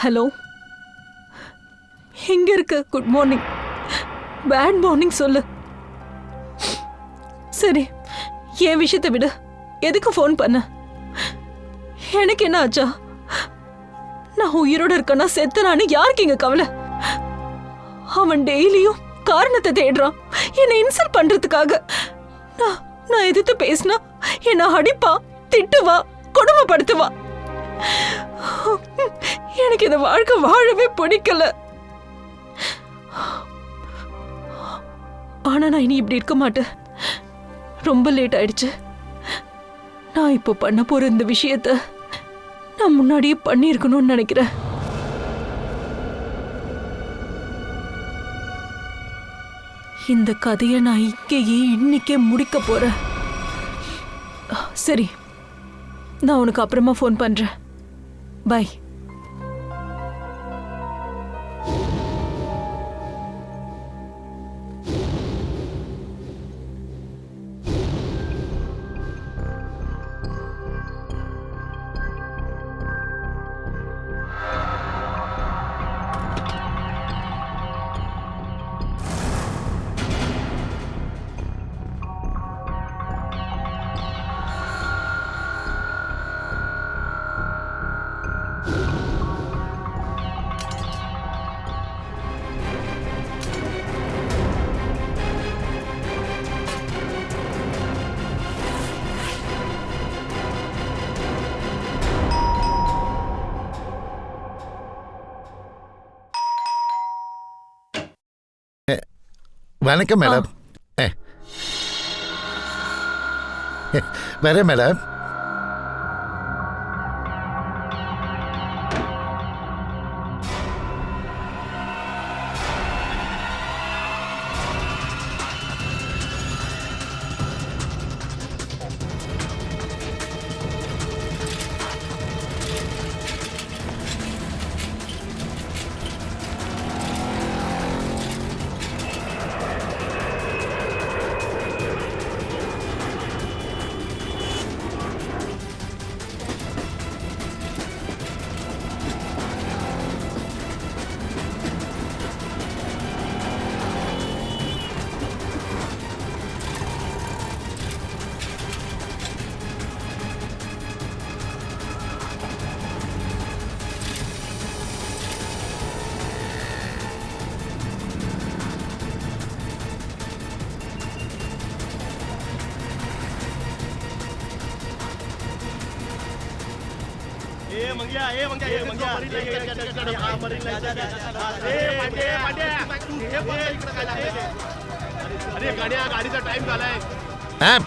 Hello, எங்க இருக்கு? Good morning, bad morning சொல்லு. சரி, என் விஷயத்தை விடு. எதுக்கு ஃபோன் பண்ண? எனக்கு என்ன ஆச்சா? நான் உயிரோட இருக்கேன்னா செத்தனான்னு யாருக்கு இங்க கவலை? அவன் டெய்லியும் காரணத்தை தேடுறான் என்னை இன்சல்ட் பண்றதுக்காக. நான் எதிர்த்து பேசினா என்ன அடிப்பா, திட்டுவா, கொடுமைப்படுத்துவா. எனக்கு இந்த வாழ்க்கை வாழவே பிடிக்கல. ஆனா நான் இனி இப்படி இருக்க மாட்டேன். ரொம்ப லேட் ஆயிடுச்சு. நான் இப்போ பண்ண போற இந்த விஷயத்த நான் முன்னாடியே பண்ணியிருக்கணும்னு நினைக்கிறேன். இந்த கதையை நான் இங்கேயே இன்னைக்கே முடிக்க போறேன். சரி, நான் உனக்கு அப்புறமா ஃபோன் பண்றேன். பை. வணக்கம் மேடம். வரேன் மேடம்.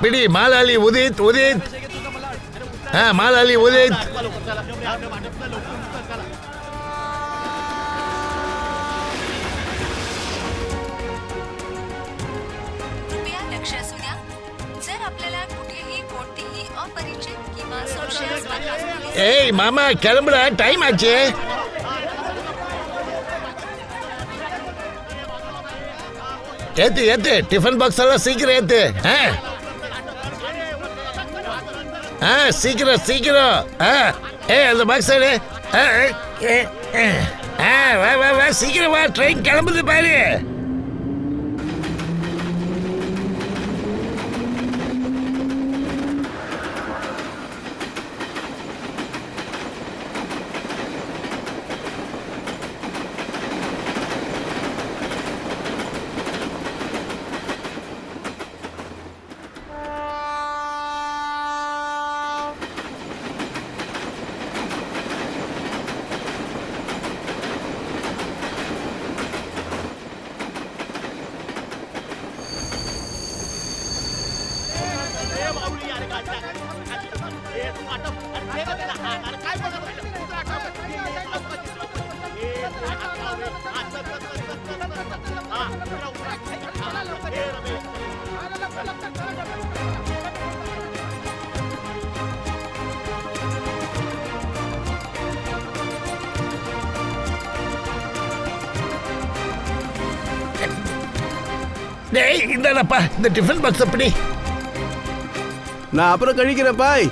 பிடி மாலாளி உதித் உதித். மாலாளி உதித். कृपया लक्ष असू द्या. जर आपल्याला कुठेही कोणतीही अपरिचित किंवा संशयास्पद ஏய் மாமா, கிளம்புடா, டைம் ஆச்சு. ஏத்து ஏத்து, டிஃபன் பாக்ஸ் எல்லாம் சீக்கிரம் ஏத்து. சீக்கிரம் சீக்கிரம். அந்த பாக்ஸ் எடு. வா வா வா, சீக்கிரம் வா, ட்ரெயின் கிளம்புது பாரு. டேய் இந்தாடப்பா இந்த டிஃபன் பாக்ஸ். அப்படி நான் அப்புறம் கழிக்கிறேன் பாய்.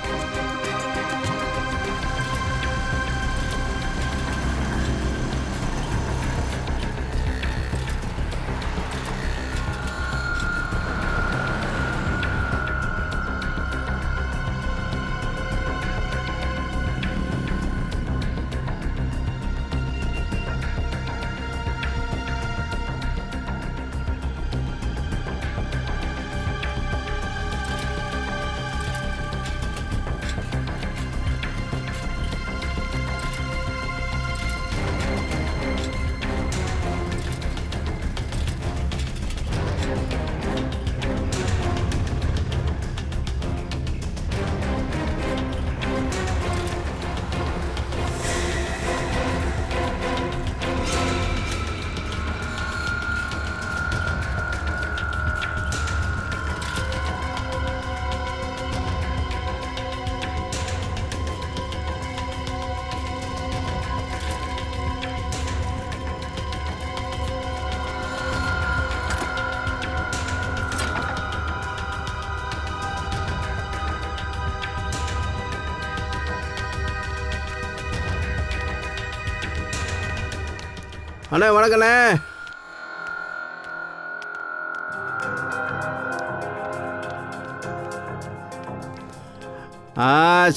அண்ணே வணக்கண்ணே.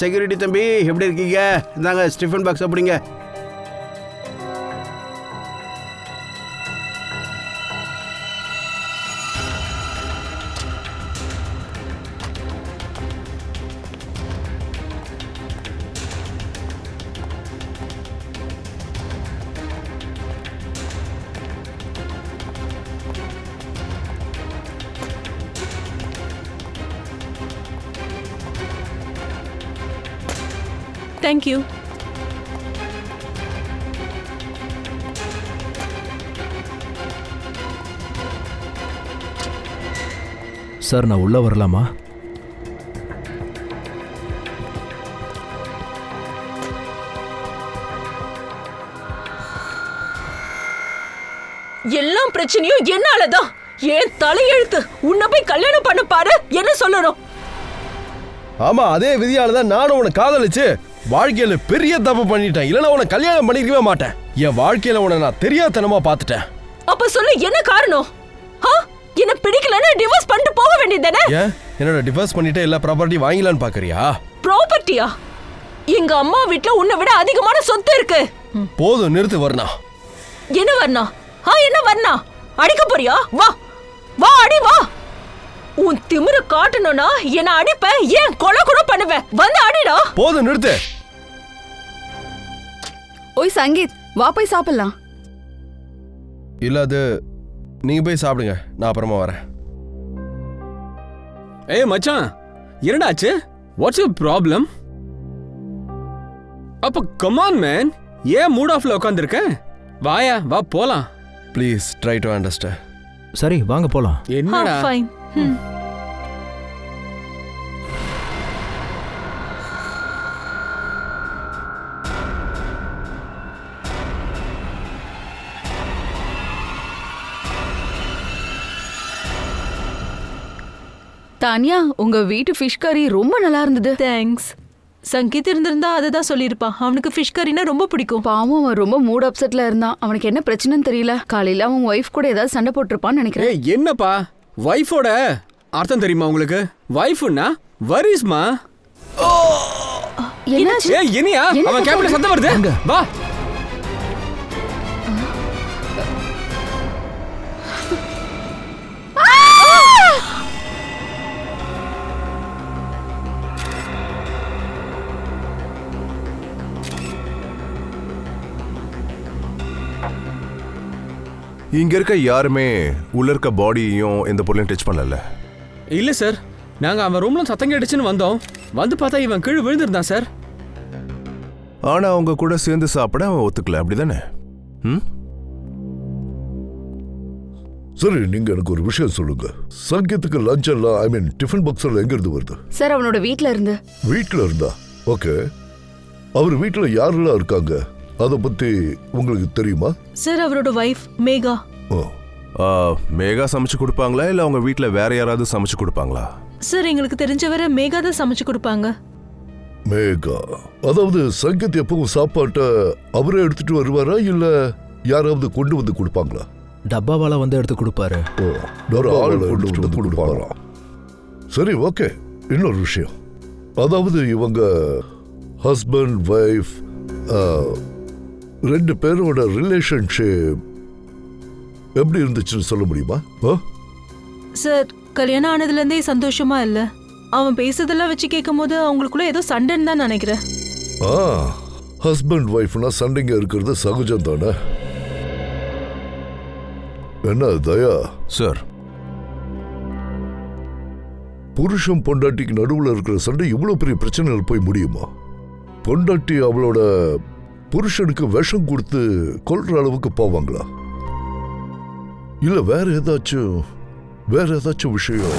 செக்யூரிட்டி தம்பி எப்படி இருக்கீங்க? இந்தாங்க ஸ்டிஃபன் பாக்ஸ் அப்படிங்க. தேங்க்யூ. சார் நான் உள்ள வரலாமா? எல்லாம் பிரச்சனையும் என்னாலதான். ஏன் தலையெழுத்து? உன்னை போய் கல்யாணம் பண்ண பாரு, என்ன சொல்லணும்? ஆமா, அதே விதியாலதான் நானும் உன்னை காதலிச்சு வாழ்க்கையில பெரிய தப்பு பண்ணிட்டேன். இல்லைன்னா உன்னை கல்யாணம் பண்ணிருக்கவே மாட்டேன். என் வாழ்க்கையில உன்னை நான் தெரியாதனமா பாத்துட்டேன். அப்ப சொல்லு, என்ன காரணம்? என்ன பிடிக்கலன்னு டிவோர்ஸ் பண்ணிட்டு போக வேண்டியதானே? ஏன் என்னோட டிவோர்ஸ் பண்ணிட்டு எல்லா ப்ராப்பர்ட்டி வாங்கிலான்னு பாக்குறியா? ப்ராப்பர்ட்டியா? எங்க அம்மா வீட்ல உன்னை விட அதிகமான சொத்து இருக்கு. போதும், நிறுத்து வர்ணா. என்ன வர்ணா? என்ன வர்ணா? அடிக்க போறியா? வா வா, அடி வா. உன் திமிர காட்டணும்னா என்ன அடிப்ப, ஏன் கொலை கூட பண்ணுவேன். வந்து அடிடா. போதும், நிறுத்து. ஓய் சங்கீத், வா போய் சாப்பிடலாம். இல்ல அது நீங்க போய் சாப்பிடுங்க, நான் அப்புறமா வரேன். ஏய் மச்சான், என்னடாச்சு? What's your problem? அப்ப கம் ஆன் மேன், ஏன் மூட் ஆஃப்ல உட்கார்ந்திருக்க? வாயா, வா போலாம். Please try to understand. சரி வாங்க போலாம். என்னடா? ஃபைன். தானியா, உங்க வீட்டு ஃபிஷ் கறி ரொம்ப நல்லா இருந்தது. தேங்க்ஸ். சங்கீத் இருந்திருந்தா அதை தான் சொல்லியிருப்பான். அவனுக்கு ஃபிஷ் கறினா ரொம்ப பிடிக்கும். பாவம், அவன் ரொம்ப மூட் அப்செட்ல இருந்தான். அவனுக்கு என்ன பிரச்சனைன்னு தெரியல. காலையில அவன் ஒய்ஃப் கூட ஏதாவது சண்டை போட்டிருப்பான்னு நினைக்கிறேன். ஏய் என்னப்பா, வைஃபோட அர்த்தம் தெரியுமா உங்களுக்கு? வைஃப்னா வரிஸ்மா. என்னாச்சு? ஏய் இனியா, அவன் கேபிள்ல சத்தம் வருது. வா. இங்க இருக்க யாருமே உள்ள இருக்க பாடியையும் எந்த பொருளையும் டச் பண்ணல. இல்ல சார், நாங்க அவன் ரூம்ல சத்தம் கேட்டுச்சுன்னு வந்தோம். வந்து பார்த்தா இவன் கீழே விழுந்திருந்தான் சார். ஆனா அவங்க கூட சேர்ந்து சாப்பிட அவன் ஒத்துக்கல, அப்படிதானே? சரி, நீங்க எனக்கு ஒரு விஷயம் சொல்லுங்க. சங்கீத்துக்கு லஞ்ச் எல்லாம், ஐ மீன் டிஃபன் பாக்ஸ் எல்லாம் எங்க இருந்து வருது? சார் அவனோட வீட்ல இருந்து. வீட்ல இருந்தா? ஓகே. அவர் வீட்ல யாரெல்லாம் இருக்காங்க, அத பத்தி உங்களுக்கு தெரியுமா? சார், அவரோட வைஃப் மேகா. மேகா சமைச்சு கொடுப்பாங்களா இல்ல அவங்க வீட்ல வேற யாராவது சமைச்சு கொடுப்பாங்களா? சார், எங்களுக்கு தெரிஞ்சவரை மேகா தான் சமைச்சு கொடுப்பாங்க. மேகா, அதாவது சங்கீத் எப்பவும் சாப்பாட்ட அவரே எடுத்துட்டு வருவாரா இல்ல யாராவது கொண்டு வந்து கொடுப்பாங்களா? டப்பாவால வந்து எடுத்து கொடுப்பாரு. வேற ஆள் கொண்டு வந்து கொடுப்பாரா? சரி, ஓகே. இன்னொரு விஷயம், அதாவது இவங்க ஹஸ்பண்ட் வைஃப் ரெண்டு பேரோட ரிலேஷன்ஷிப் எப்படி இருந்துச்சுன்னு சொல்ல முடியுமா? சார், கல்யாணம் ஆனதுலேருந்தே சந்தோஷமா இல்லை. அவன் பேசுறதெல்லாம் வச்சு கேட்கும் போது அவங்களுக்குள்ள ஏதோ சண்டைன்னு தான் நினைக்கிறேன். ஹஸ்பண்ட் ஒய்ஃப்னா சண்டைங்க இருக்கிறது சகஜம் தானே. என்ன தயா சார், புருஷன் பொண்டாட்டிக்கு நடுவுல இருக்கிற சண்டை இவ்வளவு பெரிய பிரச்சனைகள் போய் முடியுமா? பொண்டாட்டி அவளோட புருஷனுக்கு விஷம் கொடுத்து கொல்ற அளவுக்கு போவாங்களா? இல்ல வேற ஏதாச்சும் விஷயம்?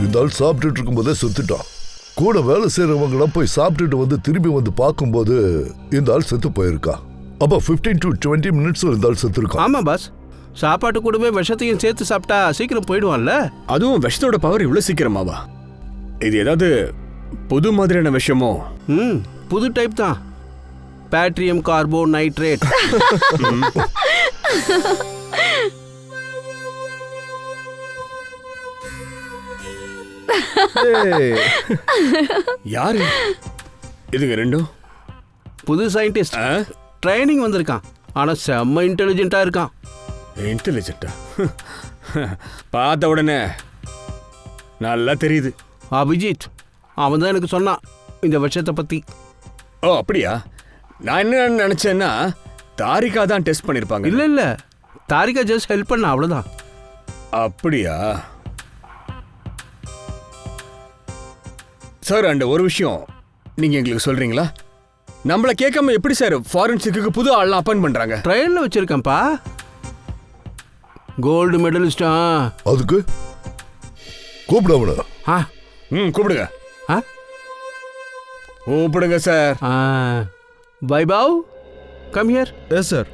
இந்த ஆள் சாப்பிட்டுட்டு இருக்கும் போதே செத்துட்டான். கூட வேலை செய்யறவங்க எல்லாம் போய் சாப்பிட்டுட்டு வந்து திரும்பி வந்து பார்க்கும்போது இந்த ஆள் செத்து போயிருக்கா. அப்ப 15 to 20 minutes இந்த ஆள் செத்து இருக்கா. ஆமா பாஸ். சாப்பாட்டு கூடவே விஷத்தையும் சேர்த்து சாப்பிட்டா சீக்கிரம் போயிடுவான்ல. அதுவும் விஷத்தோட பவர் இவ்வளவு சீக்கிரமாவா? இது ஏதாவது புது மாதிரியான விஷயமோ? புது டைப் தான். பேட்ரியம் கார்போ நைட்ரேட். யாரு இதுங்க ரெண்டும்? புது சயின்டிஸ்ட், ட்ரைனிங் வந்திருக்கான். ஆனா செம்ம இன்டெலிஜென்ட்டா இருக்கான். இன்டெலிஜென்ட்டா? பார்த்த உடனே நல்லா தெரியுது. அபிஜித், அவன் தான் எனக்கு சொன்னான் இந்த விஷயத்தை பத்தி. ஓ அப்படியா? நான் என்ன நினைச்சேன்னா தாரிகா தான் டெஸ்ட் பண்ணிருப்பாங்க. இல்ல இல்ல, தாரிகா ஜஸ்ட் ஹெல்ப் பண்ண, அவ்வளவுதான். அப்படியா சார்? அண்ட் ஒரு விஷயம் நீங்க எங்களுக்கு சொல்றீங்களா? நம்மள கேட்காம எப்படி சார் ஃபாரன்சிக்கு புது ஆள்லாம் அப்பாயிண்ட் பண்றாங்க? ட்ரையல்ல வச்சிருக்கேன்ப்பா. கோல்டு மெடலிஸ்டா. அதுக்கு கூப்பிடவன. கூப்பிடுங்க. கூப்பிடுங்க sir. Vaibhav, come here. Yes sir.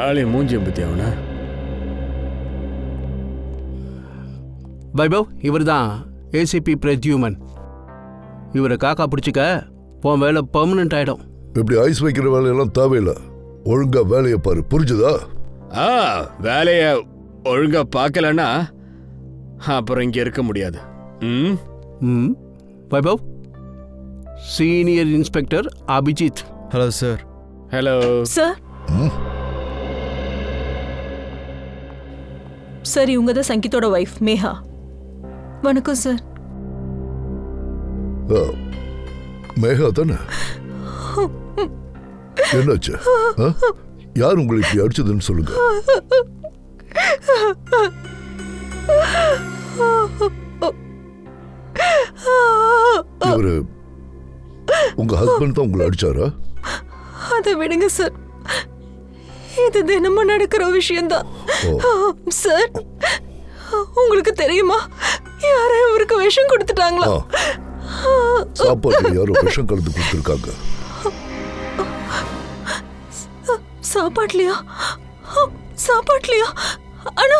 ஆளே மூஞ்சியம் பத்தி அவன. வைபவ், இவர் தான் ஏசிபி பிரத்யூமன். இவரை காக்கா பிடிச்சிக்க, உன் வேலை பெர்மனன்ட் ஆயிடும். இப்படி ஐஸ் வைக்கிற வேலையெல்லாம் தேவையில்லை. ஒழுங்கா வேலையை பாரு, புரிஞ்சுதா? வேலைய ஒழுங்கா பார்க்கலன்னா அப்புறம் இங்க இருக்க முடியாது. Vaibhav, senior inspector Abhijit. Hello sir. Hello sir. Sir, இவங்க தான் சங்கீத்தோட வைஃப் மேகா. வணக்கம் சார். மேகா தானே? என்னாச்சு? யார் உங்களை இப்படி அடிச்சதுன்னு சொல்லுங்க. இவரு உங்க ஹஸ்பண்ட் தான் உங்களை அடிச்சாரா? அதை விடுங்க சார், இது தினமும் நடக்கிற விஷயம்தான். சார், உங்களுக்கு தெரியுமா யாரும் இவருக்கு விஷம் கொடுத்துட்டாங்களா? சாப்பாடு யாரோ விஷம் கலந்து கொடுத்துருக்காங்க. சாப்பாட்லையா? சாப்பாட்லையா? ஆனா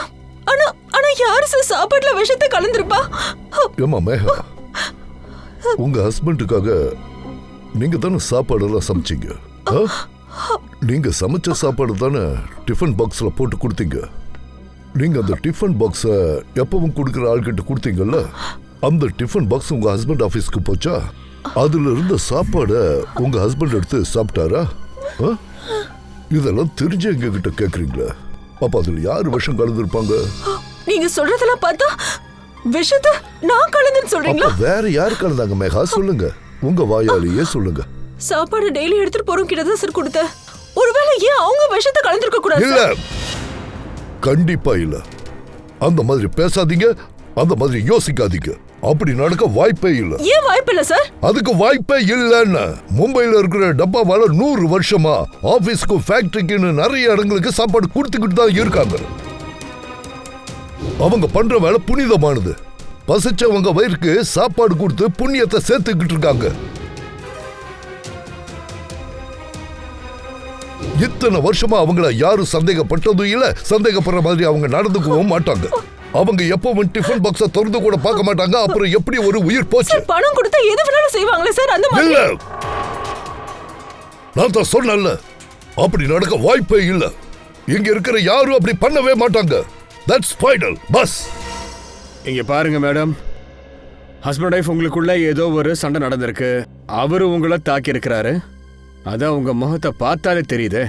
ஆனா ஆனா யாரு சார் சாப்பாட்டுல விஷத்தை கலந்துருப்பா? ஏமா மேகா, உங்க ஹஸ்பண்டுக்காக நீங்க தானே சாப்பாடெல்லாம் சமைச்சீங்க. நீங்க சமைச்ச சாப்பாடு தானே டிஃபன் பாக்ஸ்ல போட்டு கொடுத்தீங்க. நீங்க அந்த டிஃபன் பாக்ஸ எப்பவும் கொடுக்குற ஆள்கிட்ட கொடுத்தீங்கல்ல, அந்த டிஃபன் பாக்ஸ் உங்க ஹஸ்பண்ட் ஆபீஸ்க்கு போச்சா? அதுல இருந்த சாப்பாட உங்க ஹஸ்பண்ட் எடுத்து சாப்பிட்டாரா? இதெல்லாம் தெரிஞ்சு எங்க கிட்ட கேக்குறீங்களா? அப்ப அதுல யாரு விஷம் கலந்துருப்பாங்க? நீங்க சொல்றதெல்லாம் பார்த்தா விஷத்தை நான் கலந்துன்னு சொல்றீங்களா? வேற யாரு கலந்தாங்க மேகா? சொல்லுங்க, உங்க வாயாலேயே சொல்லுங்க. சாப்பாடு டெய்லி எடுத்துட்டு போறோம் கிட்ட தான் சார் கொடுத்த. ஒருவேளை ஏன் அவங்க விஷத்தை கலந்துருக்க கூடாது? இல்ல, கண்டிப்பா இல்ல. அந்த மாதிரி பேசாதீங்க, அந்த மாதிரி யோசிக்காதீங்க. அப்படி நடக்க வாய்ப்பே இல்ல. ஏன் வாய்ப்பு இல்ல சார்? அதுக்கு வாய்ப்பே இல்லன்னு. மும்பைல இருக்கிற டப்பாவால 100 வருஷமா ஆபீஸ்க்கு ஃபேக்டரிக்குன்னு நிறைய இடங்களுக்கு சாப்பாடு கொடுத்துக்கிட்டு தான் இருக்காங்க. அவங்க பண்ற வேலை புனிதமானது. பசிச்சவங்க வயிறுக்கு சாப்பாடு கொடுத்து புண்ணியத்தை சேர்த்துக்கிட்டு இருக்காங்க. இத்தனை வருஷமா அவங்கள யாரும் சந்தேகப்பட்டதும் இல்ல, சந்தேகப்படுற மாதிரி அவங்க நடந்துக்கவும் மாட்டாங்க. அவங்க எப்பவும் டிஃபன் பாக்ஸ திறந்து கூட பார்க்க மாட்டாங்க. அப்புறம் எப்படி ஒரு உயிர் போச்சு? பணம் கொடுத்தா எது வேணாலும் செய்வாங்களே சார், அந்த மாதிரி. இல்ல, நான் தான் சொன்னேன்ல, அப்படி நடக்க வாய்ப்பே இல்ல. இங்க இருக்கிற யாரும் அப்படி பண்ணவே மாட்டாங்க. That's final. பஸ் இங்க பாருங்க மேடம், ஹஸ்பண்ட் ஒய்ஃப் உங்களுக்குள்ள ஏதோ ஒரு சண்டை நடந்திருக்கு. அவரு உங்களை தாக்கி இருக்கிறாரு. அதான் உங்க முகத்தை பார்த்தாலே தெரியுது.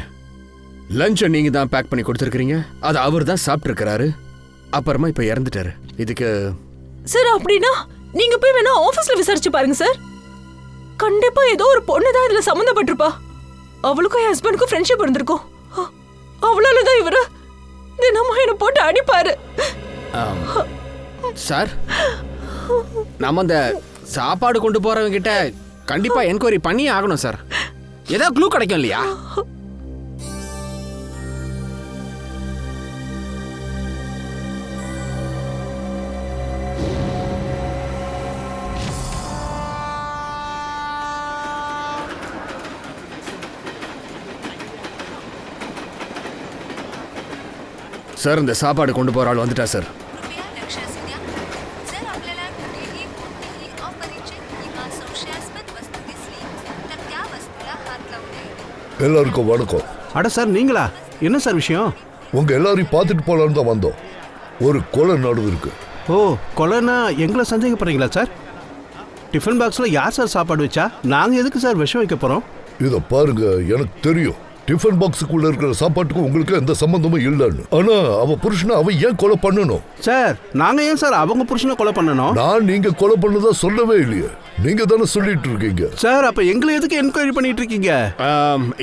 லஞ்சை நீங்க தான் பேக் பண்ணி கொடுத்துருக்கீங்க, அதை அவர் தான் சாப்பிட்டு இருக்கிறாரு. அப்புறமா இப்ப இறந்துட்டாரு. இதுக்கு சார் அப்படின்னா நீங்க போய் வேணா ஆபீஸ்ல விசாரிச்சு பாருங்க சார். கண்டிப்பா ஏதோ ஒரு பொண்ணு தான் இதுல சம்பந்தப்பட்டிருப்பா. அவளுக்கும் என் ஹஸ்பண்டுக்கும் ஃப்ரெண்ட்ஷிப் இருந்திருக்கும். அவளாலதான் இவரு தினமும் என்ன போட்டு அடிப்பாரு. சார், நம்ம அந்த சாப்பாடு கொண்டு போறவங்க கிட்ட கண்டிப்பா என்கொயரி பண்ணி ஆகணும் சார். ஏதாவது க்ளூ கிடைக்கும் இல்லையா? சார் இந்த சாப்பாடு கொண்டு போற ஆள் வந்துட்டா சார். कृपया लक्ष असू द्या. जर आपल्याला कुठेही कोणतीही अपरिचित किंवा संशयास्पद वस्तू दिसली तर त्या वस्तूला हात लावू नये. எல்லாருக்கும் வணக்கம். அட சார் நீங்களா? என்ன சார் விஷயம்? உங்க எல்லாரையும் பார்த்துட்டு போலான்னு தான் வந்தோம். ஒரு கொலை நடந்திருக்கு. ஓ, கொலைனா எங்களை சந்தேகப்படுறீங்களா சார்? டிஃபன் பாக்ஸில் யார் சார் சாப்பாடு வச்சா? நாங்கள் எதுக்கு சார் விஷம் வைக்க போகிறோம்? இதை பாருங்க, எனக்கு தெரியும் டிஃபன் பாக்ஸுக்குள்ள இருக்கிற சாப்பாட்டுக்கும் உங்களுக்கு எந்த சம்பந்தமும் இல்லைன்னு. ஆனா அவ புருஷனை அவன் ஏன் கொலை பண்ணணும்? சார் நாங்கள் ஏன் சார் அவங்க புருஷனை கொலை பண்ணணும்? நான் நீங்க கொலை பண்ணதா சொல்லவே இல்லையே. நீங்க தானே சொல்லிட்டு இருக்கீங்க. சார் அப்போ எங்களை எதுக்கு என்கொயரி பண்ணிட்டு இருக்கீங்க?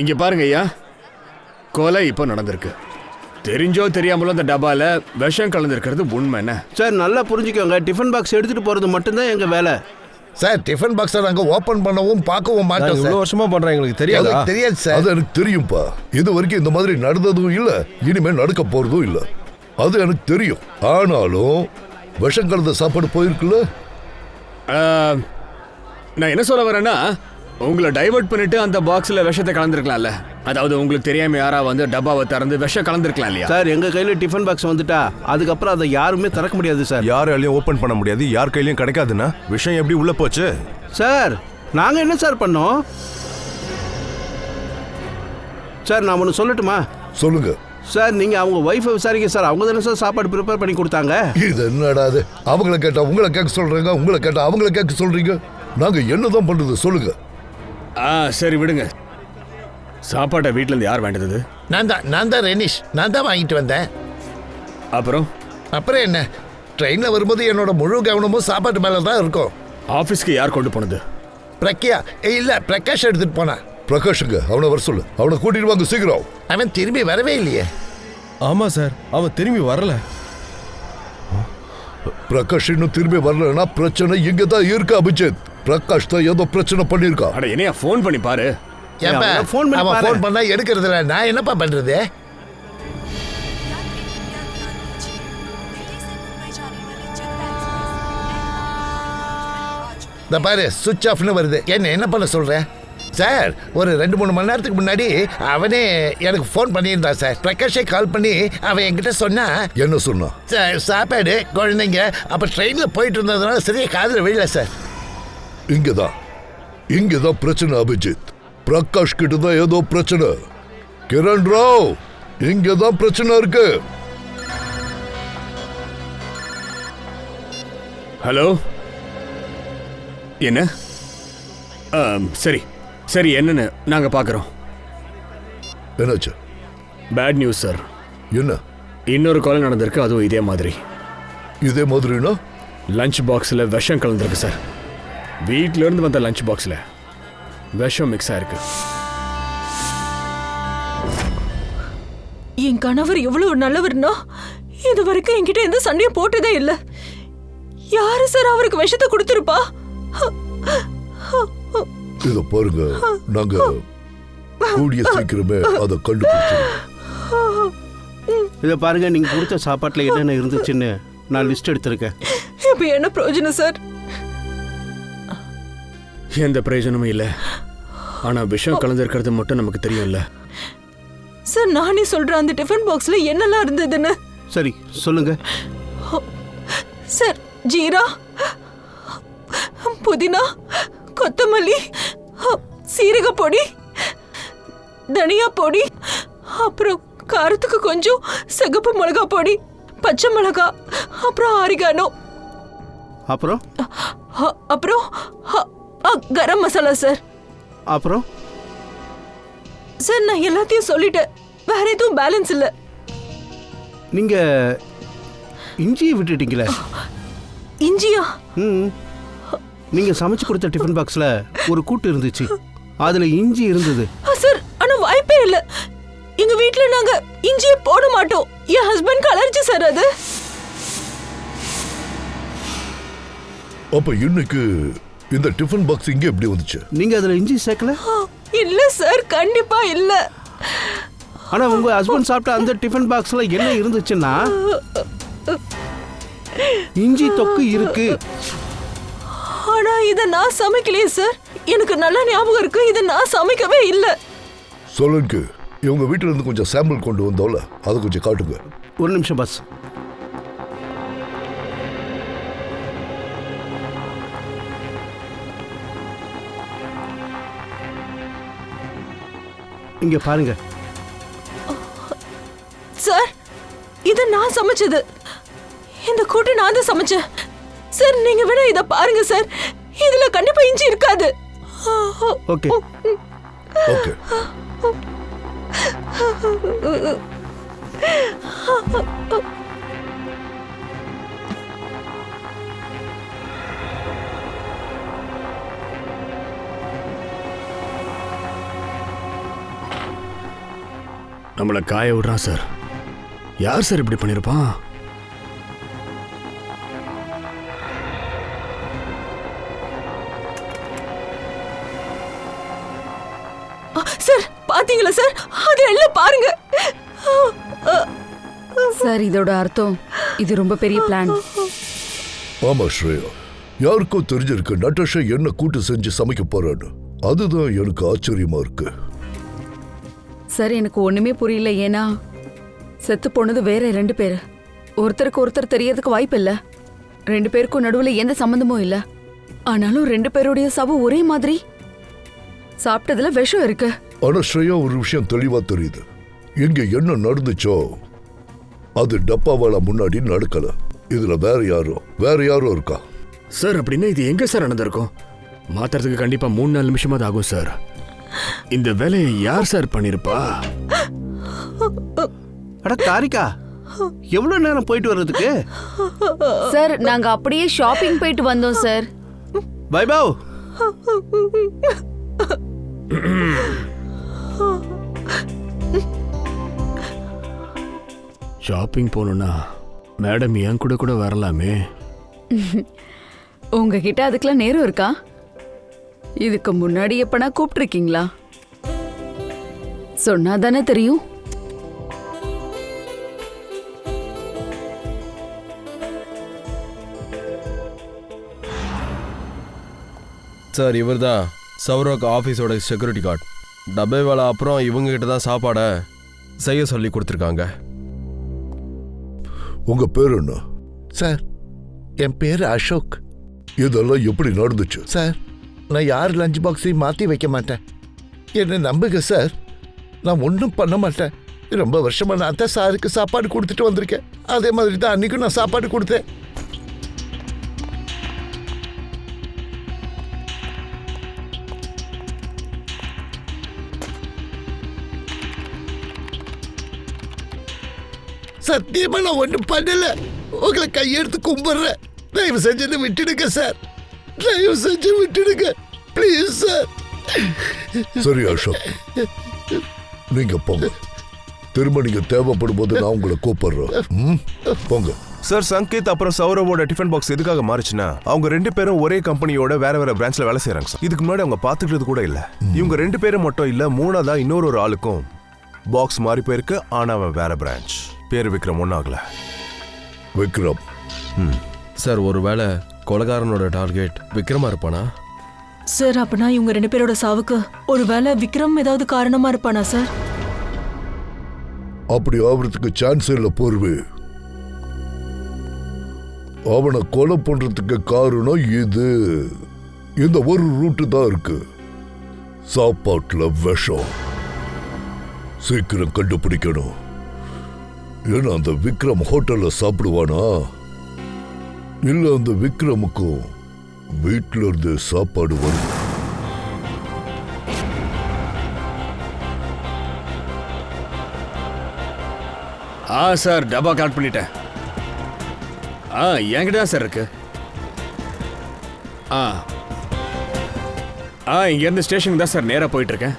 இங்க பாருங்க ஐயா, கொலை இப்போ நடந்திருக்கு. தெரிஞ்சோ தெரியாமலோ அந்த டப்பால விஷம் கலந்துருக்கிறது உண்மை என்ன? சார் நல்லா புரிஞ்சுக்கோங்க, டிஃபன் பாக்ஸ் எடுத்துட்டு போறது மட்டும்தான் எங்க வேலை. சார் டிஃபன் பாக்ஸை நாங்க ஓபன் பண்ணவும் பார்க்கவும் மாட்டோம். இவ்வளவு வருஷமா பண்றேன், எங்களுக்கு தெரியாது. தெரியாது சார். அது எனக்கு தெரியும்பா. இது வரைக்கும் இந்த மாதிரி நடந்ததும் இல்ல, இனிமே நடக்க போறதும் இல்ல. அது எனக்கு தெரியும். ஆனாலும் விஷம் கலந்த சாப்பாடு போயிருக்குல்ல. நான் என்ன சொல்ல வரேன்னா, உங்களை டைவர்ட் பண்ணிட்டு அந்த பாக்ஸ்ல விஷத்தை கலந்துருக்கலாம்ல. அதாவது உங்களுக்கு தெரியாம யாரா வந்து டப்பாவை திறந்து விஷம் கலந்துருக்கலாம் இல்லையா? சார் எங்க கையில டிஃபன் பாக்ஸ் வந்துட்டா அதுக்கப்புறம் அதை யாருமே திறக்க முடியாது சார். யாராலையும் ஓபன் பண்ண முடியாது, யார் கையிலயும் கிடைக்காதுன்னா விஷயம் எப்படி உள்ள போச்சு? சார் நாங்க என்ன சார் பண்ணோம்? சார் நான் ஒன்று சொல்லட்டுமா? சொல்லுங்க சார். நீங்க அவங்க ஒய்ஃபை விசாரிக்க சார். அவங்க தானே சார் சாப்பாடு ப்ரிப்பேர் பண்ணி கொடுத்தாங்க. இது என்னடா அது? அவங்கள கேட்டா உங்களை கேட்க சொல்றீங்க, உங்களை கேட்டா அவங்கள கேட்க சொல்றீங்க. நாங்க என்னதான் பண்றது சொல்லுங்க. சரி விடுங்க. சாப்பாட்டை வீட்டுல இருந்து யார் வேண்டது? நான் தான் ரெனிஷ். நான் தான் வாங்கிட்டு வந்தேன். அப்புறம் என்ன, ட்ரெயினில் வரும்போது என்னோட முழு கவனமும் சாப்பாட்டு மேலே தான் இருக்கும். ஆஃபீஸ்க்கு யார் கொண்டு போனது? பிரக்யா இல்லை, பிரகாஷ் எடுத்துட்டு போனான். பிரகாஷுங்க, அவனை வர சொல்லு. அவனை கூட்டிட்டு வாங்க சீக்கிரம். அவன் திரும்பி வரவே இல்லையே. ஆமா சார், அவன் திரும்பி வரல. பிரகாஷ் இன்னும் திரும்பி வரலன்னா பிரச்சனை இங்க தான் இருக்கு அபிஜித். பிரகாஷ் தான் ஏதோ பிரச்சனை பண்ணிருக்கா. அட என்னையா ஃபோன் பண்ணி பாரு. அவன் ஃபோன் பண்ணா எடுக்கிறதுல நான் என்னப்பா பண்றது? இந்த பாரு சுவிட்ச் ஆஃப்னு வருது. என்ன பண்ண சொல்றேன் சார்? ஒரு 2-3 மணி நேரத்துக்கு முன்னாடி அவனே எனக்கு ஃபோன் பண்ணியிருந்தான் சார். பிரகாஷே கால் பண்ணி அவன் என்கிட்ட சொன்னா. என்ன சொன்னா? சாப்பாடு, குழந்தைங்க, அப்ப ட்ரெயின்ல போயிட்டு இருந்ததுனால சரியா காதுல விழல சார். இங்கதான் பிரச்சனை அபிஜித். பிரகாஷ் கிட்ட தான் ஏதோ பிரச்சனை. கிரண் ராவ், இங்கதான் பிரச்சனை இருக்கு. ஹலோ, என்ன? சரி என்னன்னு நாங்க பாக்குறோம். என்னாச்சு? Bad news sir. என்ன? இன்னொரு கொலை நடந்திருக்கு, அதுவும் இதே மாதிரி. இதே மாதிரினா? லஞ்ச் பாக்ஸ்ல விஷம் கலந்துருக்கு சார். வீட்ல இருந்து வந்த லஞ்ச் பாக்ஸ்ல விஷம் மிக்ஸ் ஆயிருக்கு. என் கணவர் எவ்வளவு நல்லவர்னா இது வரைக்கும் என்கிட்ட எந்த சண்டையும் போட்டதே இல்ல. யாரு சார் அவருக்கு விஷத்தை கொடுத்திருப்பா? இத பாருங்க, நாங்க கூடிய சீக்கிரமே அதை கண்டுபிடிச்சிருக்கோம். இதை பாருங்க, நீங்க கொடுத்த சாப்பாட்டுல என்னென்ன இருந்துச்சுன்னு நான் லிஸ்ட் எடுத்திருக்கேன். இப்ப என்ன பிரயோஜனம் சார்? எந்த பிரயோஜனமும் இல்ல. ஆனா விஷம் கலந்திருக்கிறது மட்டும் நமக்கு தெரியும்ல சார். நானே சொல்றேன் அந்த டிஃபன் பாக்ஸ்ல என்னெல்லாம் இருந்ததுன்னு. சரி சொல்லுங்க சார். ஜீரா, புதினா, கொத்தமல்லி, சீரக பொடி, தனியா பொடி, அப்புறம் காரத்துக்கு கொஞ்சம் சிகப்பு மிளகா பொடி, பச்சை மிளகா, அப்புறம் ஆரிகானோ, அப்புறம் கரம் மசாலா சார். அப்புறம் சார் நான் எல்லாத்தையும் சொல்லிட்டேன், வேற எதுவும் பேலன்ஸ் இல்ல. நீங்க இஞ்சியை விட்டுட்டீங்களே. இஞ்சியா? நீங்க சமைச்சு கொடுத்த டிஃபன் பாக்ஸ்ல ஒரு கூட்டு இருந்துச்சு, அதுல இஞ்சி இருந்தது. சார் ஆனா வாய்ப்பே இல்ல. எங்க வீட்ல நாங்க இஞ்சியே போட மாட்டோம். என் ஹஸ்பண்ட் அலர்ஜி சார் அது. அப்ப இன்னைக்கு இந்த டிஃபன் பாக்ஸ் இங்க எப்படி வந்துச்சு? நீங்க அதுல இஞ்சி சேர்க்கல? இல்ல சார், கண்டிப்பா இல்ல. ஆனா உங்க ஹஸ்பண்ட் சாப்பிட்ட அந்த டிஃபன் பாக்ஸ்ல என்ன இருந்துச்சுன்னா இஞ்சி தொக்கு இருக்கு. ஆனா இத நான் சமைக்கலையே சார். எனக்கு நல்லா ஞாபகம் இருக்கு, இத நான் சமைக்கவே இல்ல. சொல்லுங்க, இவங்க வீட்டுல இருந்து கொஞ்சம் சாம்பிள் கொண்டு வந்தோம்ல, அதை கொஞ்சம் காட்டுங்க. ஒரு நிமிஷம் பாஸ். இங்க பாருங்க. சார், இது நான் சமைச்சது. இந்த கூட்டு நான் தான் சமைச்சேன். சார், நீங்க வேணா இத பாருங்க சார். இதுல கண்டிப்பா இஞ்சி இருக்காது. Okay okay. நம்மளை காய விடுறான் சார். யார் சார் இப்படி பண்ணிருப்பான்? சார், பாத்தீங்களா சார்? அது எல்லாம் பாருங்க. சார், இதோட அர்த்தம் இது ரொம்ப பெரிய பிளான். ஆமா ஸ்ரேயா, யாருக்கோ தெரிஞ்சிருக்கு நட்டாஷா என்ன கூட்டு செஞ்சு சமைக்க போறான்னு. அதுதான் எனக்கு ஆச்சரியமா இருக்கு. சார், எனக்கு ஒண்ணுமே புரியல. ஏன்னா செத்து போனது வேற 2 பேர். ஒருத்தருக்கு ஒருத்தர் தெரியறதுக்கு வாய்ப்பு இல்ல. 2 பேருக்கும் நடுவுல எந்த சம்பந்தமும் இல்ல. ஆனாலும் 2 பேருடைய சாவு ஒரே மாதிரி. சாப்பிட்டதுல விஷம் இருக்கு. ஆனா ஸ்ரேயா, ஒரு விஷயம் தெளிவா தெரியுது. இங்க என்ன நடந்துச்சோ அது டப்பாவால முன்னாடி நடக்கல. இதுல வேற யாரோ இருக்கா. சார், அப்படின்னா இது எங்க சார் நடந்திருக்கும்? மாத்துறதுக்கு கண்டிப்பா 3-4 நிமிஷமாவது ஆகும் சார். இந்த வேலையை யார் சார் பண்ணிருப்பா? அட காரிகா, எவ்வளவு நேரம் போயிட்டு வர்றதுக்கு? சார், நாங்க அப்படியே ஷாப்பிங் போயிட்டு வந்தோம் சார். வைபவ், ஷாப்பிங் போகணும்னா மேடம் என் கூட வரலாமே. உங்ககிட்ட அதுக்கெல்லாம் நேரம் இருக்கா? இதுக்கு முன்னாடி எப்பனா கூப்பிட்டுருக்கீங்களா? சொன்னாதானே தெரியும். சார், இவர் தான் சௌரக் ஆஃபீஸோட செக்யூரிட்டி கார்டு. டப்பே வேலை அப்புறம் இவங்க கிட்ட தான் சாப்பாடை செய்ய சொல்லி கொடுத்துருக்காங்க. உங்க பேர் என்ன? சார், என் பேர் அசோக். இதெல்லாம் எப்படி நடந்துச்சு? சார், நான் யார் லஞ்ச் பாக்ஸையும் மாற்றி வைக்க மாட்டேன். என்னை நம்புங்க சார், நான் ஒன்றும் பண்ண மாட்டேன். ரொம்ப வருஷமா நான் தான் சாருக்கு சாப்பாடு கொடுத்துட்டு வந்திருக்கேன். அதே மாதிரி தான் அன்னைக்கும் நான் சாப்பாடு கொடுத்தேன். சத்தியமா நான் ஒன்றும் பண்ணல. உங்களை கையெடுத்து கும்பிடுறேன். தயவு செஞ்சது விட்டுடுங்க சார். தயவு செஞ்சு விட்டுடுங்க ப்ளீஸ் சார். சரி அசோக், நீங்க போங்க. திரும்ப நீங்க தேவைப்படும் போது நான் உங்களை கூப்பிடுறேன். போங்க. சார், சங்கீத் அப்புறம் சௌரவோட டிஃபன் பாக்ஸ் எதுக்காக மாறுச்சுன்னா அவங்க 2 பேரும் ஒரே கம்பெனியோட வேற பிரான்ச்ல வேலை செய்யறாங்க சார். இதுக்கு முன்னாடி அவங்க பாத்துக்கிறது கூட இல்ல. இவங்க 2 பேரும் மட்டும் இல்ல, 3ஆவதா இன்னொரு ஆளுக்கும் பாக்ஸ் மாறி போயிருக்கு. ஆனா அவன் வேற பிரான்ச். பேரு விக்ரம். ஒன்னாகல விக்ரம். சார், ஒருவேளை கொலைகாரனோட டார்கெட் விக்ரமா இருப்பானா? சார், அப்பனா இவங்க 2 பேரோட சாவுக்கு ஒருவேளை விக்ரம் ஏதாவது காரணமா இருப்பானா சார்? அப்படி ஆவறதுக்கு சான்ஸ் இல்ல போர்வே. அவனை கொலை பண்றதுக்கு காரணம் இது. இந்த ஒரு ரூட்டு தான் இருக்கு. சாப்பாட்டுல விஷம். சீக்கிரம் கண்டுபிடிக்கணும். ஏன்னா அந்த விக்ரம் ஹோட்டல்ல சாப்பிடுவானா, இல்ல அந்த விக்ரமுக்கும் வீட்டுல இருந்து சாப்பாடு வரும். சார், டப்பா கலெக்ட் பண்ணிட்டேன். என்கிட்ட தான் சார் இருக்கு. இங்கேருந்து ஸ்டேஷனுக்கு தான் சார் நேராக போயிட்டு இருக்கேன்.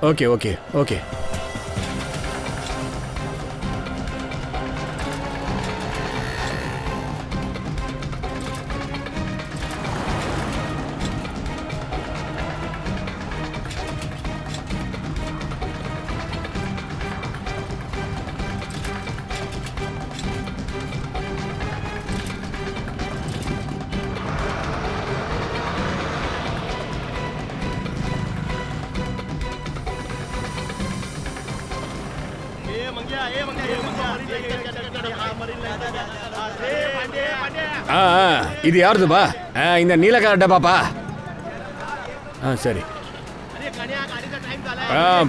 Okay okay okay. இது யாருதுப்பா? இந்த நீலக்கார டப்பாப்பா. சரி,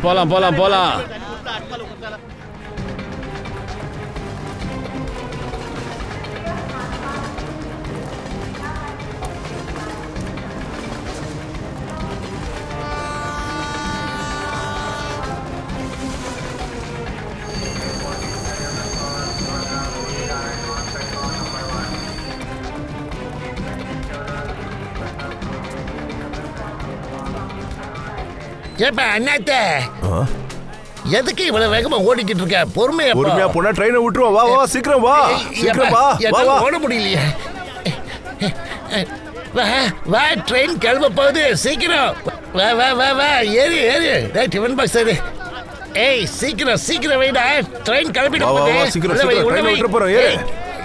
போலாம் போலாம் போலாம். ஏப்பா அண்ணாத்த, எதுக்கு இவ்வளவு வேகமா ஓடிக்கிட்டு இருக்க? பொறுமையா போனா ட்ரெயினை விட்டுருவோம். வா வா சீக்கிரம் வா, சீக்கிரம் வா. வா ஓட முடியலையே. வா வா, ட்ரெயின் கிளம்ப போகுது, சீக்கிரம் வா வா வா வா, ஏறு ஏறு. டிஃபன் பாக்ஸ் ஏறு. ஏய் சீக்கிரம் சீக்கிரம் வைடா, ட்ரெயின் கிளம்பிட போகுது. சீக்கிரம் ட்ரெயின் விட்டுற போறோம். ஏறு.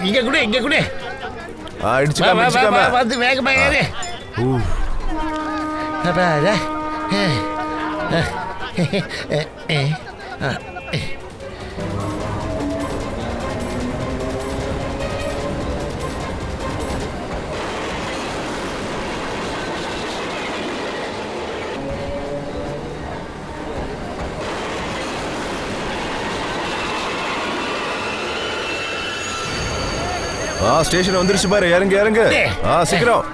இங்க கூட அடிச்சுக்காம வந்து வேகமா ஏறு. அப்பா ஸ்டேஷன் வந்துருச்சு பாரு, இறங்கு இறங்கு. சீக்கிரம்.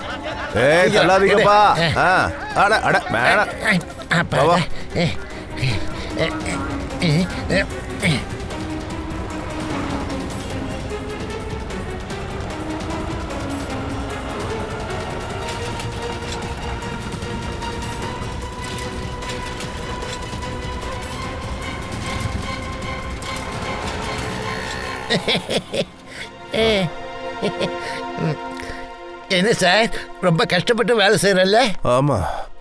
ஏய் தள்ளாதீங்கப்பா. அட அட மேல. வா என்ன சார், ரொம்ப கஷ்டப்பட்டு வேலை செய்யறல்ல? ஆமா,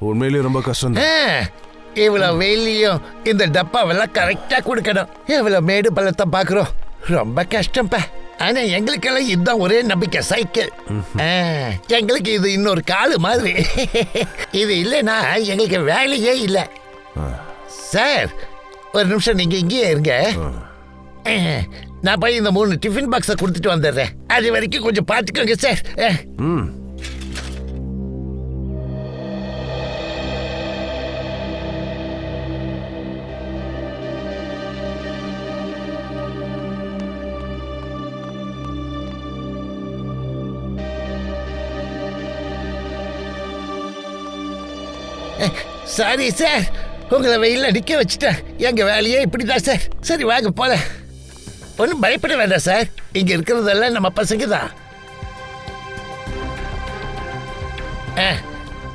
உண்மையிலேயே ரொம்ப கஷ்டம். இவ்வளவு வெயிலையும் இந்த டப்பாவெல்லாம் கரெக்டா கொடுக்கணும். இவ்வளவு மேடு பள்ளத்தை பாக்குறோம், ரொம்ப கஷ்டம்ப்பா. ஆனா எங்களுக்கெல்லாம் இதுதான் ஒரே நம்பிக்கை, சைக்கிள். எங்களுக்கு இது இன்னொரு காலு மாதிரி. இது இல்லைன்னா எங்களுக்கு வேலையே இல்லை. சார் ஒரு நிமிஷம் நீங்க இங்கேயே இருங்க. நான் போய் இந்த 3 டிஃபன் பாக்ஸை கொடுத்துட்டு வந்துடுறேன். அது வரைக்கும் கொஞ்சம் பார்த்துக்கோங்க சார். சாரி சார், உங்களை வெயில நிக்க வச்சுட்டேன். எங்க வேலையே இப்படிதான் சார். சரி வாங்க போல. ஒன்றும் பயப்பட வேண்டாம் சார், இங்க இருக்கிறதெல்லாம் நம்ம பசங்க தான்.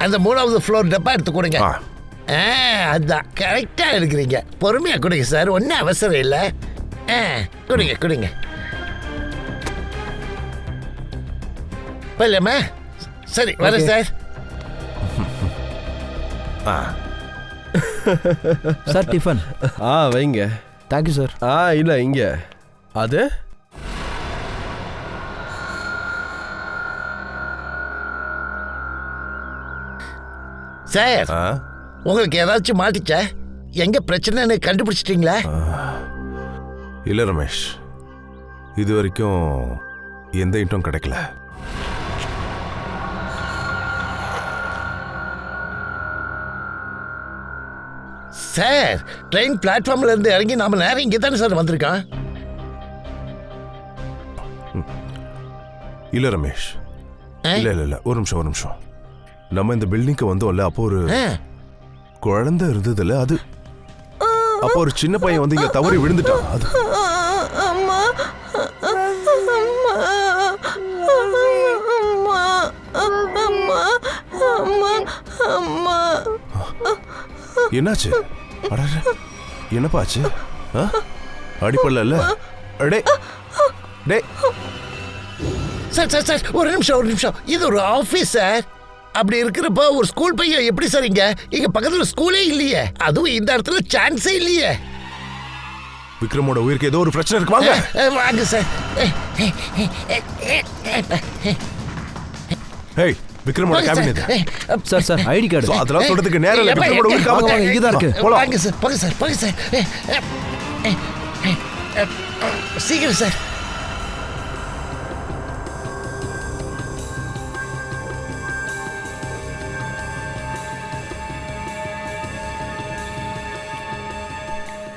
அந்த 3வது ஃப்ளோர் டப்பா எடுத்து கொடுங்க. அதுதான் கரெக்டா எடுக்கிறீங்க. பொறுமையா கொடுங்க சார், ஒன்றும் அவசரம் இல்லை. கொடுங்க கொடுங்க. போலாமா? சரி வரேன் சார். Sir tiffin. வைங்க. Thank you sir. இல்லை இங்க அது சார், உங்களுக்கு ஏதாச்சும் மாட்டிச்சா? எங்க பிரச்சனைன்னு கண்டுபிடிச்சிட்டீங்களா? இல்ல ரமேஷ், இது வரைக்கும் எந்த இன்ட்டும் கிடைக்கல. சார், ட்ரெயின் பிளாட்ஃபார்ம்ல இருந்து இறங்கி நாம நேரம் இங்கே தானே சார் வந்திருக்கோம். இல்ல ரமேஷ், இல்ல இல்ல இல்ல, ஒரு நிமிஷம். நம்ம இந்த பில்டிங்க்கு வந்தோம்ல, அப்போ ஒரு குழந்தை இருந்ததுல, அது அப்போ ஒரு சின்ன பையன் வந்து இங்க தவறி விழுந்துட்டான். அது என்னாச்சு? என்னப்பா ஆச்சு? அடிப்படல? சார் ஒரு நிமிஷம். இது ஒரு ஆபீஸ் சார். அப்படி இருக்கிறப்ப ஒரு ஸ்கூல் பையன் எப்படி சார் இங்க பக்கத்துல ஸ்கூலே இல்லையே, அதுவும் இந்த இடத்துல சான்ஸே இல்லையே. விக்ரமோட உயிருக்கு ஏதோ ஒரு பிரச்சனை இருக்கு. வாங்க சார். ஏய், விக்ரமோட கேபின் இது. Sir ID card. அதெல்லாம் சொல்றதுக்கு நேரம் இல்ல. விக்ரமோட உயிருக்கு ஆபத்து. இங்க தான் இருக்கு. போங்க சார். சீக்கிரம் சார்.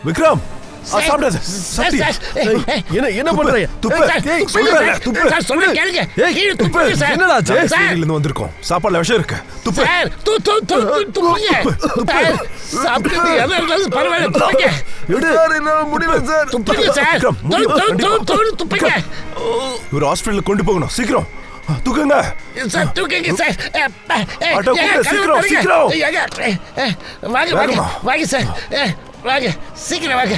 விக்ரம் சாப்பிடாத சாப்பிட்டியா? என்ன பண்றீங்க? துப்பு. ஏய், சொல்றேன்ல, துப்பு. ஏய், துப்பு. என்னடா ஆச்சு? சீரியல்ல இருந்து வந்திருக்கோம். சாப்பாடுல விஷம் இருக்கு. துப்பு. எடு. முடியல சார். விக்ரம், இவர் ஹாஸ்பிடல்ல கொண்டு போகணும். சீக்கிரம் தூக்குங்க. ஆட்டோ கூப்பிடு, சீக்கிரம் சீக்கிரம். வாங்க சார், வாங்க சீக்கிரம் வாங்க.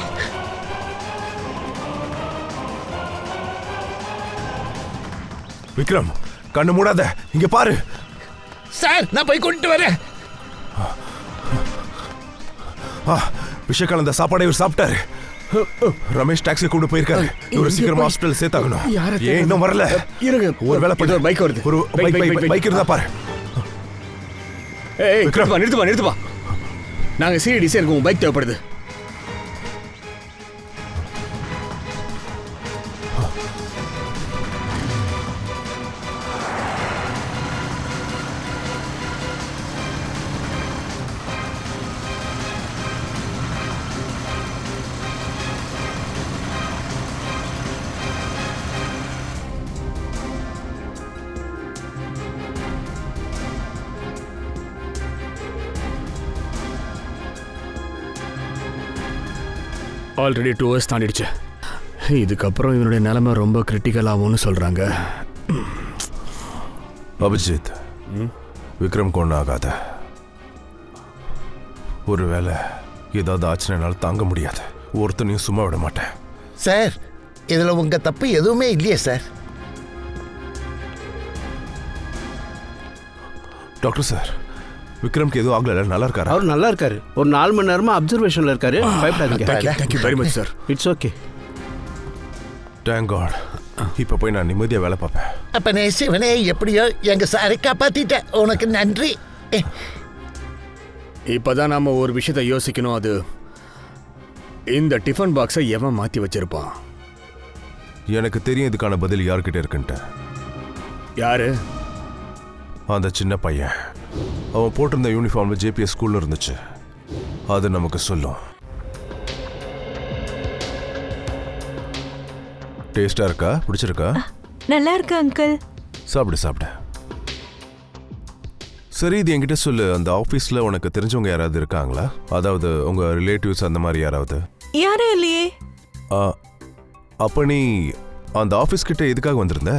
விக்ரம், கண்ணு மூடாத, இங்க பாரு. சார், நான் போய் கொண்டு வரேன். விஷயம் கலந்த சாப்பாடை இவர் சாப்பிட்டாரு. ரமேஷ் டாக்ஸி கூப்பிட்டு போயிருக்காரு. இவரை சீக்கிரமா ஹாஸ்பிடல் சேர்த்தாகணும். ஏன் இன்னும் வரல? ஒரு வேலை பண்ணி பைக் வருது. ஒரு பைக் இருந்தா பாரு. ஏய் விக்ரம், நிறுத்துப்பா. நாங்க சிடிசி எனக்கு உன் பைக் தேவைப்படுது. Already 2 hours தாண்டிடுச்சு. இதுக்கப்புறம் இவனுடைய நிலைமை ரொம்ப கிரிட்டிக்கல் ஆகும்னு சொல்றாங்க. அபிஜித், விக்ரம் கொண்டு ஆகாத. ஒருவேளை ஏதாவது ஆச்சுனால தாங்க முடியாது. ஒருத்தனையும் சும்மா விட மாட்டேன். சார், இதுல உங்க தப்பு எதுவுமே இல்லையே சார். டாக்டர் சார், விக்ரம்க்கு எதுவும் ஆகல, நல்லா இருக்காரு? அவர் நல்லா இருக்காரு. ஒரு 4 மணி நேரமா அப்சர்வேஷன்ல இருக்காரு. பயப்படாதீங்க. Thank you very much sir. It's okay. Thank God. இப்போ போய் நான் நிம்மதியா வேலை பார்ப்பேன். அப்பனே சிவனே, எப்படியோ எங்க சாரை காப்பாத்திட்ட, உனக்கு நன்றி. இப்பதான் நாம ஒரு விஷயத்தை யோசிக்கணும். அது இந்த டிஃபன் பாக்ஸை எவன் மாத்தி வச்சிருப்பான்? எனக்கு தெரியும் இதுக்கான பதில் யார்கிட்ட இருக்குன்ட்டு. யாரு? அந்த சின்ன பையன். அவன் போட்டிருந்த யூனிஃபார்ம்ல ஜேபிஎஸ் ஸ்கூல்ல இருந்துச்சு. அது நமக்கு சொல்லும். டேஸ்டா இருக்கா? பிடிச்சிருக்கா? நல்லா இருக்கு அங்கிள். சாப்பிடு. சரி, இது என்கிட்ட சொல்லு. அந்த ஆபீஸ்ல உனக்கு தெரிஞ்சவங்க யாராவது இருக்காங்களா? அதாவது உங்க ரிலேட்டிவ்ஸ் அந்த மாதிரி யாராவது? யாரும் இல்லையே. அப்ப நீ அந்த ஆபீஸ் கிட்ட எதுக்காக வந்திருந்த?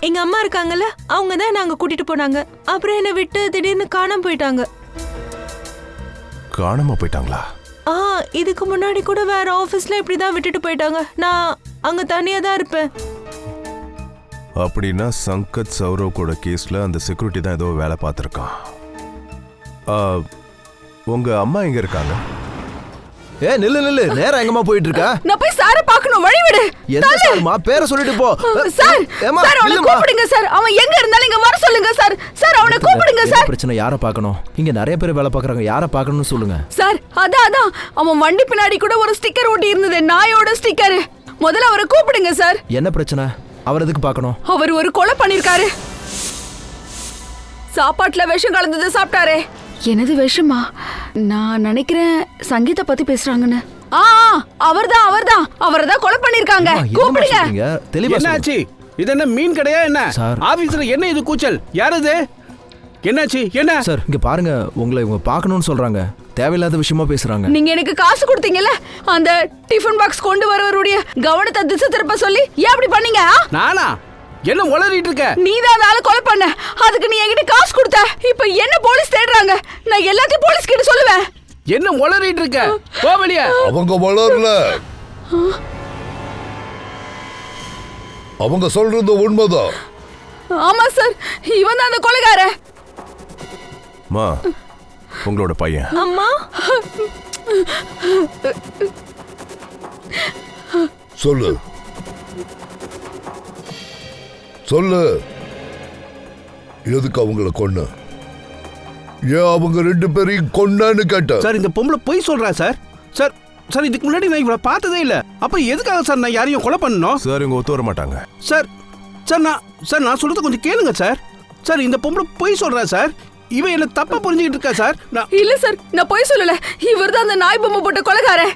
எங்க அம்மா இருக்காங்கல்ல, அவங்க தான் நாங்க கூட்டிட்டு போனாங்க. அப்புறம் என்ன விட்டு திடீர்னு காணாம போயிட்டாங்க. காணாம போயிட்டாங்களா? இதுக்கு முன்னாடி கூட வேற ஆபீஸ்ல இப்படிதான் விட்டுட்டு போயிட்டாங்க. நான் அங்க தனியா தான் இருப்பேன். அப்படின்னா சங்கத் சௌரவ் கூட கேஸ்ல அந்த செக்யூரிட்டி தான் ஏதோ வேலை பார்த்துருக்கான். உங்க அம்மா எங்க இருக்காங்க? நில்லு, நேரா எங்கம்மா போயிட்டு இருக்கா? நான் போய் சாரை பார்க்கணும், வழி விடு. என்ன சார்மா, பேரை சொல்லிட்டு போ. சார், அவனை கூப்பிடுங்க சார். அவன் எங்க இருந்தாலும் இங்க வர சொல்லுங்க சார். சார், அவனை கூப்பிடுங்க சார். பிரச்சனை யாரை பார்க்கணும்? இங்க நிறைய பேர் வேலை பார்க்கறாங்க. யாரை பார்க்கணும்னு சொல்லுங்க சார். அதான் அவன் வண்டி பின்னாடி கூட ஒரு ஸ்டிக்கர் ஒட்டி இருந்தது, நாயோட ஸ்டிக்கர். முதல்ல அவரை கூப்பிடுங்க சார். என்ன பிரச்சனை? அவர் எதுக்கு பார்க்கணும்? அவர் ஒரு கொலை பண்ணிருக்காரு. சாப்பாட்டுல விஷம் கலந்தது சாப்பிட்டாரே. என்னது விஷமா? நான் நினைக்கிறேன் சங்கீதா பத்தி பேசுறாங்கன்னு. அவர்தான் அவர்தான் கொலை பண்ணிருக்காங்க. கூப்பிடுங்க. என்னாச்சு? இது என்ன மீன் கடையா என்ன? ஆபீஸ்ல என்ன இது கூச்சல்? யார் இது? என்னாச்சு? என்ன சார், இங்க பாருங்க, உங்களை இவங்க பார்க்கணும்னு சொல்றாங்க. தேவையில்லாத விஷயமா பேசுறாங்க. நீங்க எனக்கு காசு கொடுத்தீங்கல்ல, அந்த டிஃபன் பாக்ஸ் கொண்டு வரவருடைய கவனத்தை திசை திருப்ப சொல்லி ஏன் அப்படி பண்ணீங்க? நானா? என்ன உளறிட்டு இருக்க? நீதான் அந்த ஆளை கொலை பண்ண. அதுக்கு நீ என்கிட்ட காசு கொடுத்த. இப்ப என்ன போலீஸ் தேடுறாங்க. நான் எல்லாத்தையும் போலீஸ் கிட்ட சொல்லுவேன். என்ன உளறிட்டு இருக்க? போ வெளிய. அவங்க வளரல. அவங்க சொல்றது உண்மைதான். ஆமா சார், இவன் தான் அந்த கொலைகாரன். மா, உங்களோட பையன். அம்மா, சொல்லு. எதுக்கு அவங்கள கொன்ன? ஏன் அவங்க 2 பேரையும் கொன்னான்னு கேட்ட? சார், இந்த பொம்பளை பொய் சொல்றா சார். சார், இதுக்கு முன்னாடி நான் இவளை பார்த்ததே இல்ல. அப்ப எதுக்காக சார் நான் யாரையும் கொலை பண்ணணும்? சார், இவங்க ஒத்து வர மாட்டாங்க. நான் சொல்றது கொஞ்சம் கேளுங்க சார். சார், இந்த பொம்பளை பொய் சொல்றா சார். இவன் என்ன தப்பா புரிஞ்சுக்கிட்டு இருக்கா சார். இல்ல சார், நான் பொய் சொல்லல. இவர்தான் அந்த நாய் பொம்மை போட்ட கொலைகாரன்.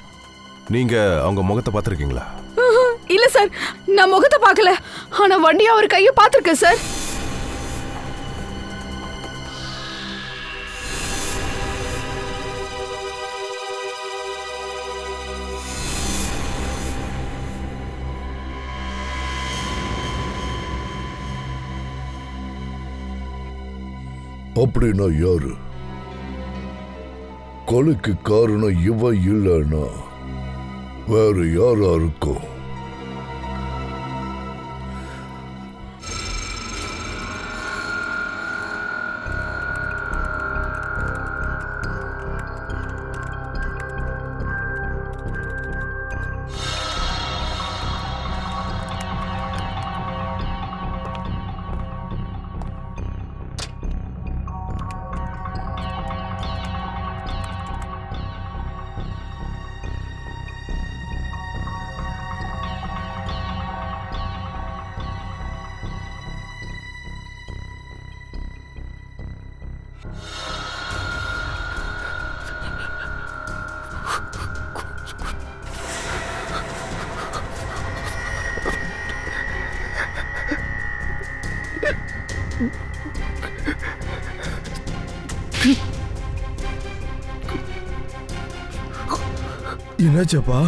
நீங்க அவங்க முகத்தை பார்த்துருக்கீங்களா? இல்ல சார், நான் முகத்தை பார்க்கல. ஆனா வண்டியா ஒரு கையை பார்த்திருக்கேன் சார். அப்படின்னா யாரு? கொலைக்கு காரணம் இவ இல்லைன்னா வேற யாரா இருக்கும்? என்னாச்சப்பா?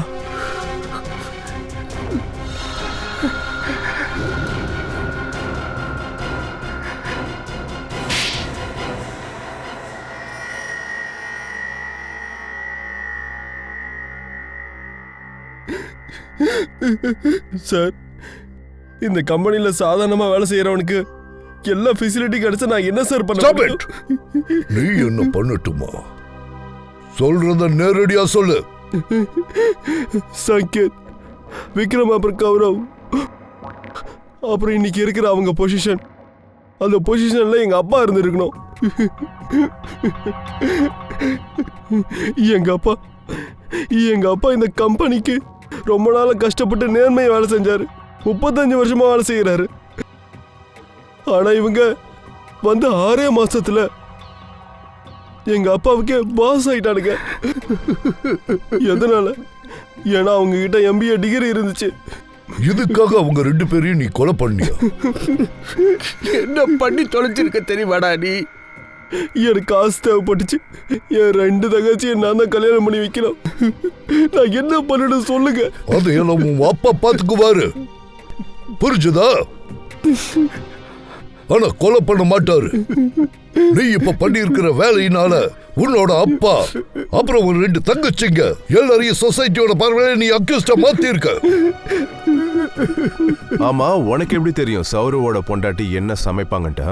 சார், இந்த கம்பெனில சாதாரணமா வேலை செய்யறவனுக்கு எல்லா ஃபெசிலிட்டி கிடைச்சா நான் என்ன சார் பண்ண? நீ என்ன பண்ணட்டுமா? சொல்றத நேரடியா சொல்லு. சங்கேத், விக்ரம், அப்புறம் கௌரவ், அப்புறம் இன்னைக்கு இருக்கிற அவங்க பொசிஷன், அந்த பொசிஷன்ல எங்க அப்பா இருந்திருக்கணும். எங்க அப்பா இந்த கம்பெனிக்கு ரொம்ப நாள கஷ்டப்பட்டு நேர்மையை வேலை செஞ்சாரு. 35 வருஷமா வேலை செய்யறாரு. ஆனா இவங்க வந்து 6 மாசத்துல எங்க அப்பாவுக்கே பாஸ் ஆயிட்டானுங்க. எதனால? ஏன்னா அவங்க கிட்ட MBA டிகிரி இருந்துச்சு. இதுக்காக அவங்க 2 பேரையும் நீ கொலை பண்ணியா? என்ன பண்ணி தொலைச்சிருக்க தெரியுமாடா நீ? எனக்கு காசு தேவைப்பட்டுச்சு. என் 2 தங்கச்சியை நான் தான் கல்யாணம் பண்ணி வைக்கலாம். நான் என்ன பண்ணணும் சொல்லுங்க. அதையெல்லாம் உன் அப்பா பாத்துக்குவாரு, புரிஞ்சுதா? ஆனா கொலை பண்ண மாட்டாரு. நீ இப்ப பண்ணி இருக்கிற வேலையினால உன்னோட அப்பா அப்புறம் ஒரு 2 தங்கச்சிங்க எல்லாரையும் சொசைட்டியோட பார்வையில நீ அக்யூஸ்டா மாத்தி இருக்க. ஆமா, உனக்கு எப்படி தெரியும் சௌரவோட பொண்டாட்டி என்ன சமைப்பாங்கன்ட்டு?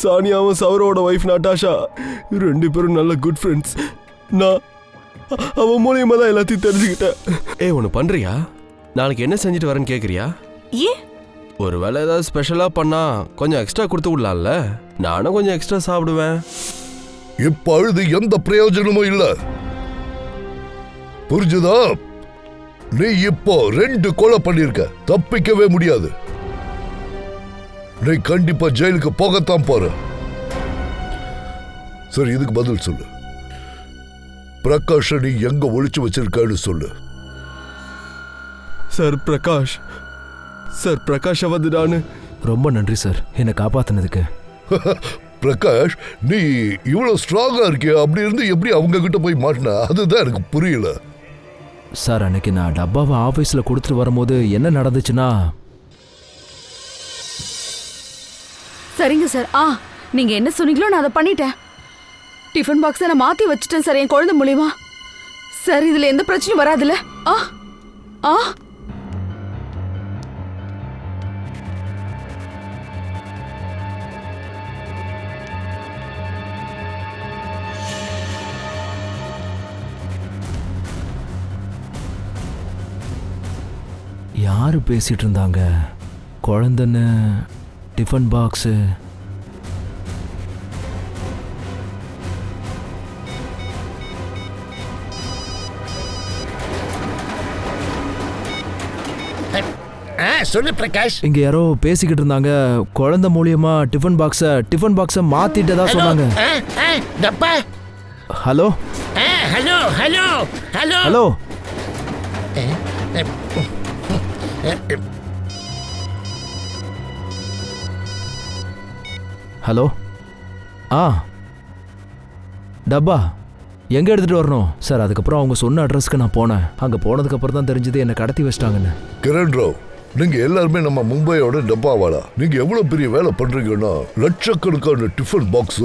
சானியாவும் சௌரவோட வைஃப் நட்டாஷா 2 பேரும் நல்ல குட் ஃப்ரெண்ட்ஸ். நான் அவன் மூலியமா தான் எல்லாத்தையும் தெரிஞ்சுக்கிட்டேன். ஒன்று பண்றியா? நாளைக்கு என்ன செஞ்சுட்டு வரேன்னு கேட்குறியா? ஏன்? ஒரு வேளை ஏதாவது ஸ்பெஷலாக பண்ணா கொஞ்சம் எக்ஸ்ட்ரா கொடுத்து விடலாம்ல? நானும் கொஞ்சம் எக்ஸ்ட்ரா சாப்பிடுவேன். இப்ப அழுது எந்த பிரயோஜனமும் இல்ல, புரிஞ்சுதா? நீ இப்போ 2 கொலை பண்ணிருக்க, தப்பிக்கவே முடியாது. நீ கண்டிப்பா ஜெயிலுக்கு போகத்தான் போற. சரி, இதுக்கு பதில் சொல்லு. பிரகாஷ் நீ எங்க ஒளிச்சு வச்சிருக்கான்னு சொல்லு. சார் பிரகாஷ் வந்து நானு. ரொம்ப நன்றி சார், என்னை காப்பாத்தினதுக்கு. பிரகாஷ், நீ இவ்வளவு ஸ்ட்ராங்கா இருக்கிய, அப்படி இருந்து எப்படி அவங்க கிட்ட போய் மாட்டின? அதுதான் எனக்கு புரியல. சார், அன்னைக்கு நான் டப்பாவை ஆபீஸ்ல கொடுத்துட்டு வரும்போது என்ன நடந்துச்சுன்னா... சரிங்க சார். நீங்க என்ன சொன்னீங்களோ நான் அதை பண்ணிட்டேன். டிஃபன் பாக்ஸை நான் மாத்தி வச்சுட்டேன் சார், என் குழந்தை மூலியமா. சார், இதுல எந்த பிரச்சனையும் வராதுல்ல? யாரு பேசிட்டு இருந்தாங்க? குழந்தைன்னு, டிஃபன் பாக்ஸு. சொல்லு பிரகாஷ். இங்க யாரோ பேசிக்கிட்டு இருந்தாங்க. குழந்தை மூலியமா டிஃபன் பாக்ஸை மாத்திட்டதா சொன்னாங்க. Hello hello hello hello hello hello ஆ டப்பா எங்கே எடுத்துகிட்டு வரணும் சார்? அதுக்கப்புறம் அவங்க சொன்ன அட்ரஸ்க்கு நான் போனேன். அங்கே போனதுக்கப்புறம் தான் தெரிஞ்சது என்னை கடத்தி வச்சிட்டாங்கன்னு. கிரண் ராவ், நீங்க எல்லாருமே நம்ம மும்பையோட டப்பாவாலா. நீங்க எவ்வளவு பெரிய வேலை பண்றீங்கன்னா லட்சக்கணக்கான டிஃபன் பாக்ஸ்,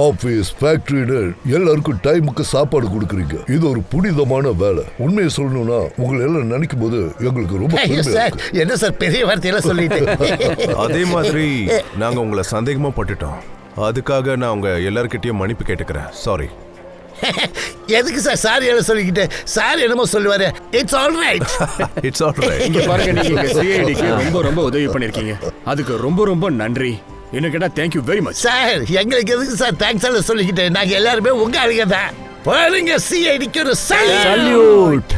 ஆபீஸ், ஃபேக்டரின்னு எல்லாருக்கும் டைமுக்கு சாப்பாடு கொடுக்குறீங்க. இது ஒரு புனிதமான வேலை. உண்மையை சொல்லணும்னா உங்களை எல்லாம் நினைக்கும் போது எங்களுக்கு ரொம்ப பெருமையா இருக்கு. என்ன சார் பெரிய வார்த்தையெல்லாம் சொல்லிட்டு அதே மாதிரி நாங்க உங்களை சந்தேகமா பட்டுட்டோம். அதுக்காக நான் உங்க எல்லார்கிட்டயும் மன்னிப்பு கேட்டுக்கிறேன். சாரி. எதுக்கு சார் சாரி எல்லாம் சொல்லிக்கிட்டு? சார் என்னமோ சொல்லுவாரு. It's all right. It's all right. இங்க பாருங்க, நீங்க சிஐடிக்கு ரொம்ப ரொம்ப உதவி பண்ணிருக்கீங்க. அதுக்கு ரொம்ப ரொம்ப நன்றி. என்ன கேட்டா தேங்க்யூ வெரி மச். சார் எங்களுக்கு எதுக்கு சார் தேங்க்ஸ் எல்லாம் சொல்லிக்கிட்டு? நாங்க எல்லாருமே உங்க ஆளுங்க தான். பாருங்க, சிஐடிக்கு ஒரு சல்யூட்.